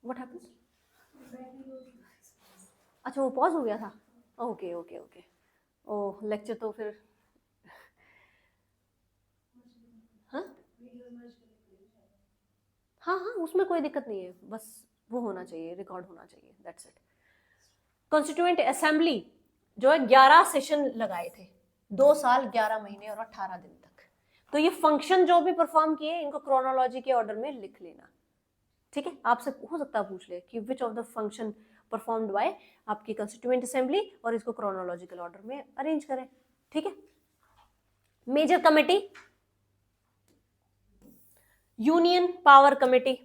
What happened? अच्छा वो pause हो गया था। Okay okay okay. Oh lecture तो फिर हाँ हाँ हाँ उसमें कोई दिक्कत नहीं है, बस वो होना चाहिए, रिकॉर्ड होना चाहिए, दैट्स इट। कॉन्स्टिट्यूएंट असेंबली जो है 11 सेशन लगाए थे, 2 साल 11 महीने और 18 दिन तक। तो ये फंक्शन जो भी परफॉर्म किए इनको क्रोनोलॉजी के ऑर्डर में लिख लेना, ठीक है। आपसे हो सकता है पूछ ले कि which of the function performed by आपकी कंस्टिट्यूएंट असेंबली, और इसको क्रोनोलॉजिकल ऑर्डर में अरेंज करें, ठीक है। Major committee, union power committee,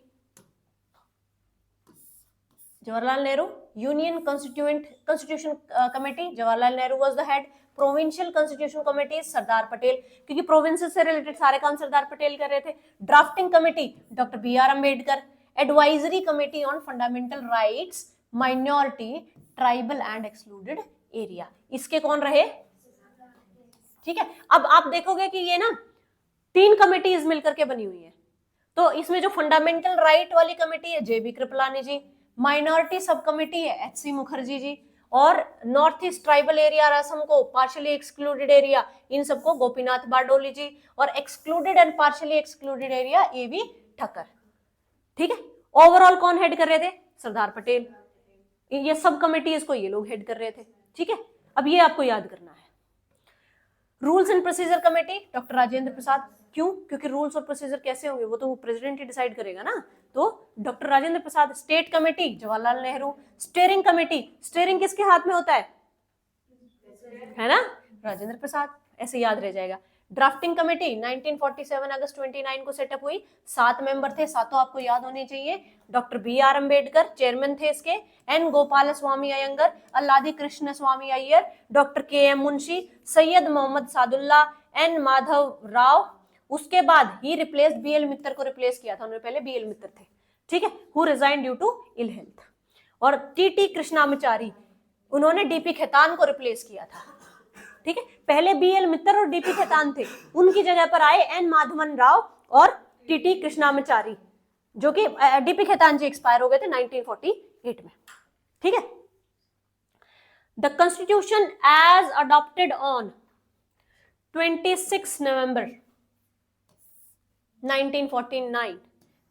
Jawaharlal Nehru. Union constitution committee, Jawaharlal Nehru was the head. Provincial constitution committee, Sardar Patel, क्योंकि प्रोविंसेस से रिलेटेड सारे काम सरदार पटेल कर रहे थे। Drafting committee doctor B R Ambedkar. Advisory committee on fundamental rights, minority, tribal and excluded area, इसके कौन रहे? ठीक है। अब आप देखोगे कि ये ना 3 कमेटीज मिलकर के बनी हुई है। तो इसमें जो फंडामेंटल राइट वाली कमेटी है जेबी कृपलानी जी, माइनॉरिटी सब कमेटी है एचसी मुखर्जी जी, और north east tribal area Assam को पार्शियली एक्सक्लूडेड एरिया, इन सबको गोपीनाथ बारडोली जी, और excluded and partially excluded area A ठक्कर, ठीक है। ओवरऑल कौन हेड कर रहे थे? सरदार पटेल। ये सब कमेटी इसको ये लोग हेड कर रहे थे, ठीक है। अब ये आपको याद करना है। Rules and procedure committee doctor Rajendra Prasad. क्यों? क्योंकि रूल्स और प्रोसीजर कैसे होंगे वो तो प्रेसिडेंट ही डिसाइड करेगा ना, तो doctor Rajendra Prasad. State committee Jawaharlal Nehru. Steering committee, steering किसके हाथ में होता है ना? राजेंद्र प्रसाद, ऐसे याद रह जाएगा। ड्राफ्टिंग कमेटी 1947 अगस्त 29 को सेटअप हुई, 7 मेंबर थे, सातों आपको याद होने चाहिए। Doctor B R Ambedkar chairman थे इसके, N Gopala Swami Ayyangar, Alladi Krishna Swami Iyer, doctor K M Munshi, Syed Mohammad Saadulla, N Madhava Rao. उसके बाद ही रिप्लेस्ड बी एल मित्तर को रिप्लेस किया था, उन्होंने पहले बी एल मित्तर थे, ठीक है, who resign due to ill health. और टी टी कृष्णामचारी, उन्होंने डीपी खेतान को रिप्लेस किया था, ठीक है। पहले बी एल मित्तर और डीपी खेतान थे, उनकी जगह पर आए एन माधवन राव और टीटी कृष्णामचारी, जो कि डीपी खेतान जी एक्सपायर हो गए थे 1948 में, ठीक है। The constitution as adopted on 26 November 1949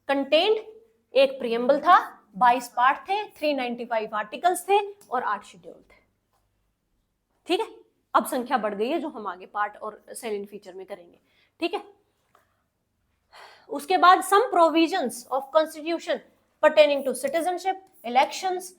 contained एक प्रियम्बल था, 22 पार्ट थे, 395 आर्टिकल्स थे और 8 शेड्यूल थे, ठीक है। अब संख्या बढ़ गई है जो हम आगे पार्ट और सेलिन फीचर में करेंगे, ठीक है। उसके बाद some provisions of constitution pertaining to citizenship, elections,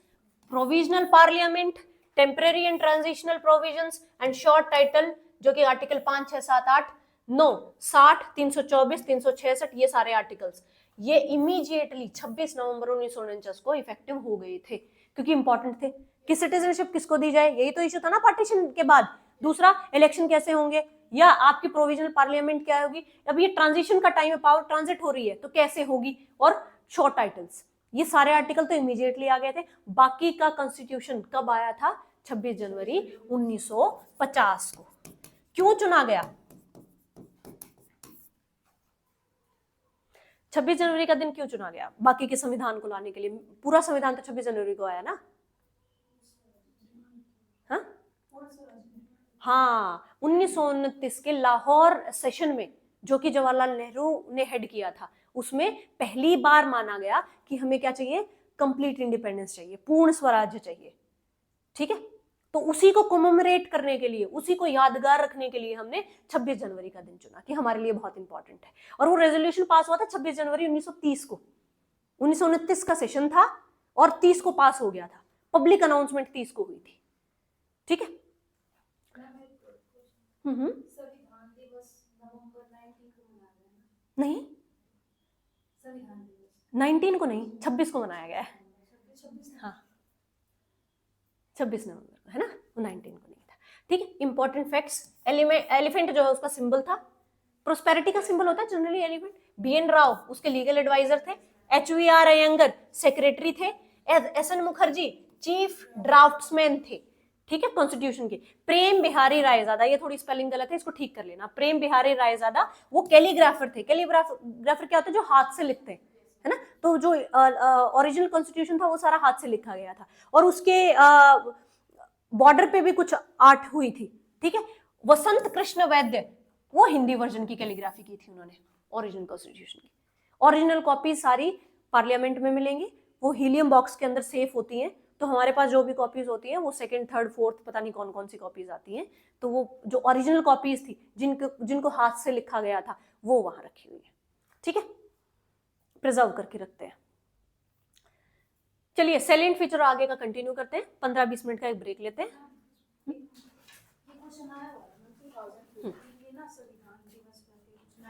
provisional parliament, temporary and transitional provisions and short title, जो कि आर्टिकल 5, 6, 7, 8, 9, 60, 324, 366, ये सारे आर्टिकल्स ये इमीडिएटली 26 नवंबर 1949 को इफेक्टिव हो गए थे, क्योंकि इंपॉर्टेंट थे कि सिटीजनशिप किसको दी जाए, यही तो इश्यू था ना पार्टीशन के बाद। दूसरा, इलेक्शन कैसे होंगे, या आपकी प्रोविजनल पार्लियामेंट क्या होगी, अब ये ट्रांजिशन का टाइम है, पावर ट्रांजिट हो रही है तो कैसे होगी, और शॉर्ट टाइटल्स, ये सारे आर्टिकल तो इमीडिएटली आ गए थे। बाकी का कॉन्स्टिट्यूशन कब आया था? 26 जनवरी 1950 को। क्यों चुना गया? 26 जनवरी का दिन क्यों चुना गया बाकी के संविधान को लाने के लिए? पूरा संविधान तो 26 जनवरी को आया ना। हाँ 1929 के लाहौर सेशन में, जो कि जवाहरलाल नेहरू ने हेड किया था, उसमें पहली बार माना गया कि हमें क्या चाहिए? कंप्लीट इंडिपेंडेंस चाहिए, पूर्ण स्वराज्य चाहिए, ठीक है। तो उसी को कमेमोरेट करने के लिए, उसी को यादगार रखने के लिए हमने 26 जनवरी का दिन चुना कि हमारे लिए बहुत इंपॉर्टेंट है। और वो रेजोल्यूशन पास हुआ था 26 जनवरी 1930 को। 1929 का सेशन था और 30 को पास हो गया था, पब्लिक अनाउंसमेंट 30 को हुई थी, ठीक है। संविधान दिवस नवंबर 19 को मनाया गया नहीं, संविधान दिवस 19 को नहीं, 26 को मनाया गया है। हाँ 26 नवंबर को है ना, वो 19 को नहीं था, ठीक है। इंपॉर्टेंट फैक्ट्स, एलिफेंट जो है उसका सिंबल था, प्रोस्पेरिटी का सिंबल होता है generally elephant. B N Rau उसके लीगल एडवाइजर थे, H V R Iyengar secretary थे, S N Mukherjee chief draftsman थे, ठीक है, कॉन्स्टिट्यूशन के। प्रेम बिहारी रायजादा, ये थोड़ी स्पेलिंग गलत है, इसको ठीक कर लेना। प्रेम बिहारी रायजादा वो कैलीग्राफर थे। कैलीग्राफर क्या होता है? जो हाथ से लिखते हैं, है ना। तो जो ओरिजिनल कॉन्स्टिट्यूशन था वो सारा हाथ से लिखा गया था, और उसके बॉर्डर पे भी कुछ आर्ट हुई थी, ठीक है। वसंत कृष्ण वैद्य वो हिंदी वर्जन की कैलीग्राफी की थी उन्होंने ओरिजिनल कॉन्स्टिट्यूशन की। ओरिजिनल कॉपी सारी पार्लियामेंट में मिलेंगी, वो हीलियम बॉक्स के अंदर सेफ होती हैं। तो हमारे पास जो भी कॉपीज होती हैं वो सेकंड, थर्ड, फोर्थ, पता नहीं कौन कौन सी कॉपीज आती हैं, तो वो जो ओरिजिनल कॉपीज थी जिनको हाथ से लिखा गया था वो वहां रखी हुई है, ठीक है, प्रिजर्व करके रखते हैं। चलिए सैलिएंट फीचर आगे का कंटिन्यू करते हैं, 15-20 मिनट का एक ब्रेक लेते हैं। ये क्वेश्चन आया